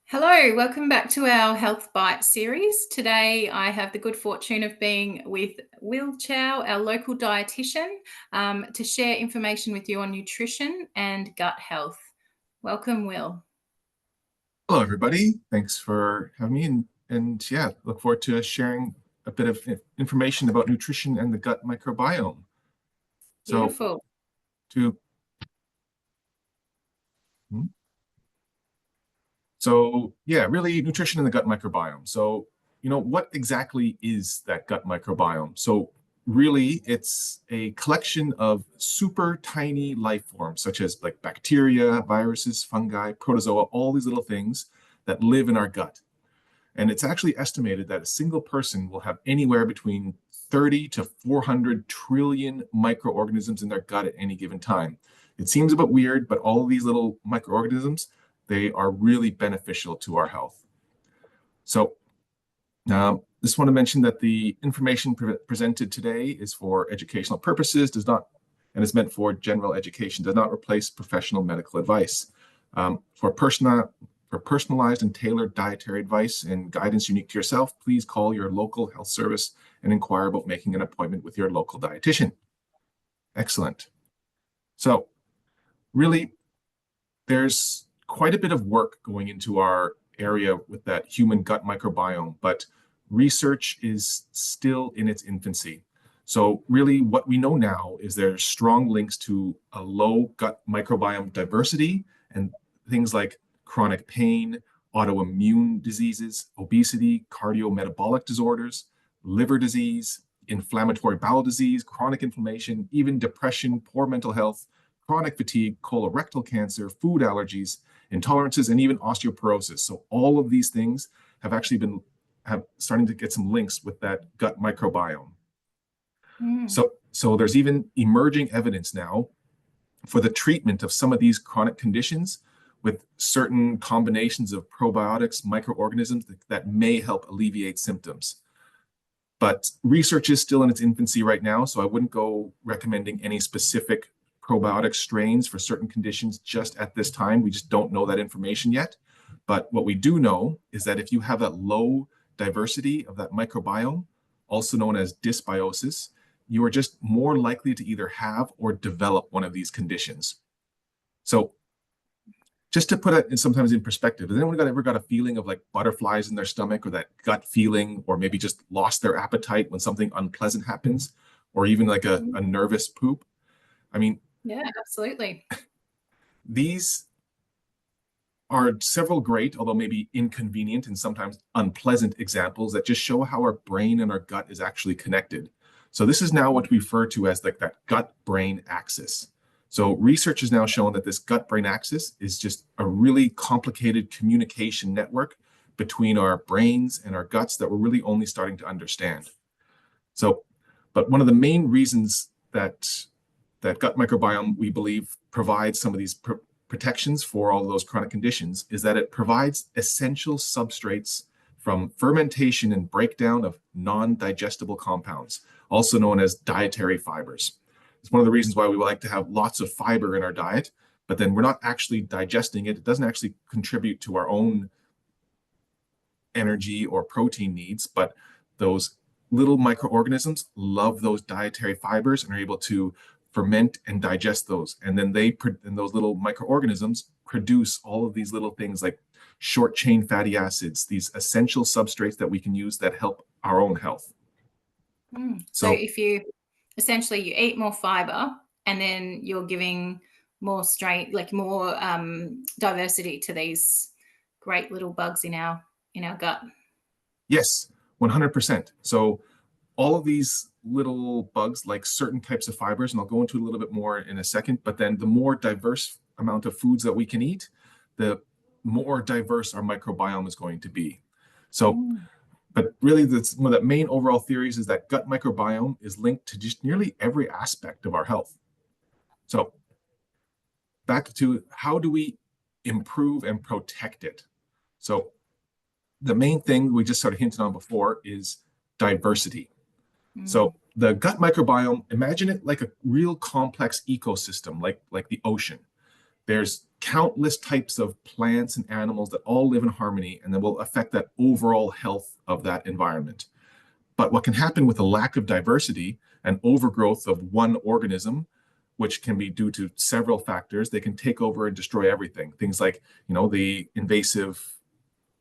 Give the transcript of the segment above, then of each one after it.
Hello, welcome back to our Health Bite series. Today, I have the good fortune of being with Will Chow, our local dietitian, to share information with you on nutrition and gut health. Welcome, Will. Hello, everybody. Thanks for having me, and yeah, look forward to sharing a bit of information about nutrition and the gut microbiome. So, Beautiful. to hmm? so yeah, really nutrition and the gut microbiome. So, what exactly is that gut microbiome? So, really, it's a collection of super tiny life forms, such as like bacteria, viruses, fungi, protozoa, all these little things that live in our gut. And it's actually estimated that a single person will have anywhere between 30 to 400 trillion microorganisms in their gut at any given time. It seems a bit weird, but all of these little microorganisms, they are really beneficial to our health. So just want to mention that the information presented today is for educational purposes, and is meant for general education, does not replace professional medical advice. For personalized and tailored dietary advice and guidance unique to yourself, please call your local health service and inquire about making an appointment with your local dietitian. Excellent. So really, there's quite a bit of work going into our area with that human gut microbiome, but research is still in its infancy. So really what we know now is there's strong links to a low gut microbiome diversity and things like chronic pain, autoimmune diseases, obesity, cardiometabolic disorders, liver disease, inflammatory bowel disease, chronic inflammation, even depression, poor mental health, chronic fatigue, colorectal cancer, food allergies, intolerances, and even osteoporosis. So all of these things have actually been starting to get some links with that gut microbiome. So there's even emerging evidence now for the treatment of some of these chronic conditions with certain combinations of probiotics, microorganisms that may help alleviate symptoms. But research is still in its infancy right now, so I wouldn't go recommending any specific probiotic strains for certain conditions just at this time. We just don't know that information yet. But what we do know is that if you have a low diversity of that microbiome, also known as dysbiosis, you are just more likely to either have or develop one of these conditions. So just to put it sometimes in perspective, has anyone ever got a feeling of like butterflies in their stomach, or that gut feeling, or maybe just lost their appetite when something unpleasant happens, or even like a nervous poop? I mean, yeah, absolutely. These are several great, although maybe inconvenient and sometimes unpleasant examples that just show how our brain and our gut is actually connected. So this is now what we refer to as like that gut-brain axis. So research has now shown that this gut-brain axis is just a really complicated communication network between our brains and our guts that we're really only starting to understand. So, but one of the main reasons that gut microbiome, we believe, provides some of these protections for all of those chronic conditions is that it provides essential substrates from fermentation and breakdown of non-digestible compounds, also known as dietary fibers. It's one of the reasons why we like to have lots of fiber in our diet, but then we're not actually digesting it. It doesn't actually contribute to our own energy or protein needs, but those little microorganisms love those dietary fibers and are able to ferment and digest those. And then those little microorganisms produce all of these little things like short chain fatty acids, these essential substrates that we can use that help our own health. So if you essentially you eat more fiber and then you're giving more more diversity to these great little bugs in our gut. Yes, 100%. So all of these little bugs like certain types of fibers, and I'll go into a little bit more in a second, but then the more diverse amount of foods that we can eat, the more diverse our microbiome is going to be. So, but really one of the main overall theories is that gut microbiome is linked to just nearly every aspect of our health. So back to how do we improve and protect it? So the main thing we just sort of hinted on before is diversity. So the gut microbiome, imagine it like a real complex ecosystem, like the ocean. There's countless types of plants and animals that all live in harmony and that will affect that overall health of that environment. But what can happen with a lack of diversity and overgrowth of one organism, which can be due to several factors, they can take over and destroy everything. Things like, the invasive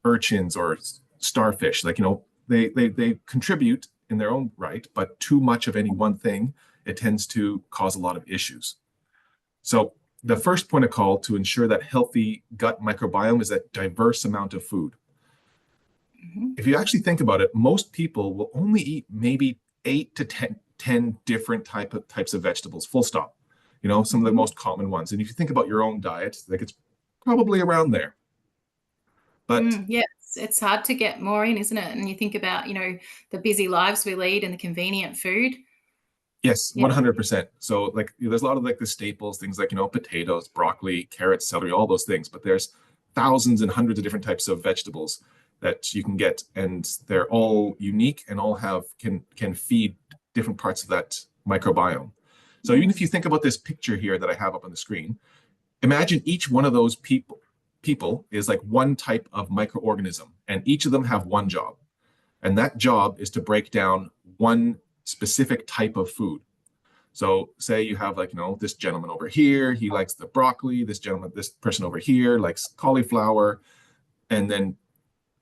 urchins or starfish, they contribute in their own right, but too much of any one thing, it tends to cause a lot of issues. So the first point of call to ensure that healthy gut microbiome is that diverse amount of food. Mm-hmm. If you actually think about it, most people will only eat maybe 8 to 10 different types of vegetables, full stop. Some of the most common ones. And if you think about your own diet, it's probably around there. But yes, it's hard to get more in, isn't it? And you think about, the busy lives we lead and the convenient food. yes, Yeah. 100%. So there's a lot of the staples, things like, potatoes, broccoli, carrots, celery, all those things. But there's thousands and hundreds of different types of vegetables that you can get, and they're all unique and all can feed different parts of that microbiome. So even if you think about this picture here that I have up on the screen, imagine each one of those people is like one type of microorganism, and each of them have one job. And that job is to break down one specific type of food. So say you have this gentleman over here, he likes the broccoli, this person over here likes cauliflower, and then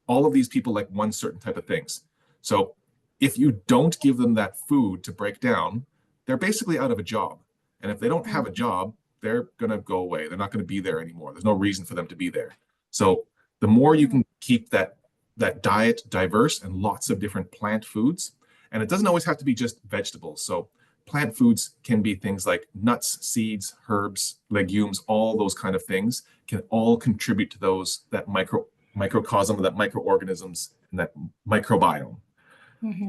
all of these people like one certain type of things. So if you don't give them that food to break down, they're basically out of a job. And if they don't have a job, they're going to go away. They're not going to be there anymore. There's no reason for them to be there. So the more you can keep that diet diverse and lots of different plant foods, and it doesn't always have to be just vegetables. So plant foods can be things like nuts, seeds, herbs, legumes, all those kind of things can all contribute to that microcosm of that microorganisms and that microbiome. Mm-hmm.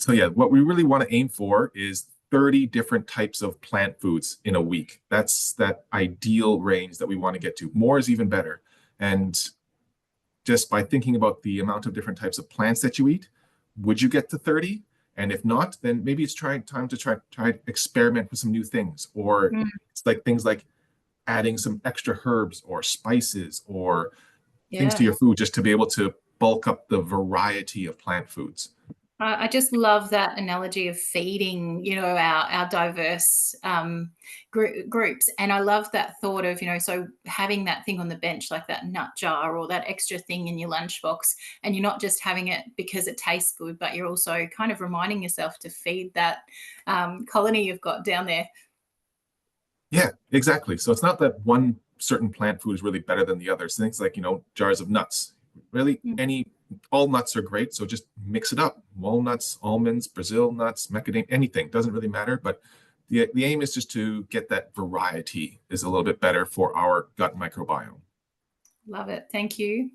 So Yeah. what we really want to aim for is 30 different types of plant foods in a week. That's that ideal range that we want to get to. More is even better. And just by thinking about the amount of different types of plants that you eat, would you get to 30? And if not, then maybe it's time to try experiment with some new things. Or it's like things like adding some extra herbs or spices or things to your food just to be able to bulk up the variety of plant foods. I just love that analogy of feeding, our diverse groups. And I love that thought of, so having that thing on the bench, like that nut jar or that extra thing in your lunchbox, and you're not just having it because it tastes good, but you're also kind of reminding yourself to feed that colony you've got down there. Yeah, exactly. So it's not that one certain plant food is really better than the others. Things like, jars of nuts. Really, all nuts are great. So just mix it up. Walnuts, almonds, Brazil nuts, macadamia, anything. Doesn't really matter. But the aim is just to get that variety is a little bit better for our gut microbiome. Love it. Thank you.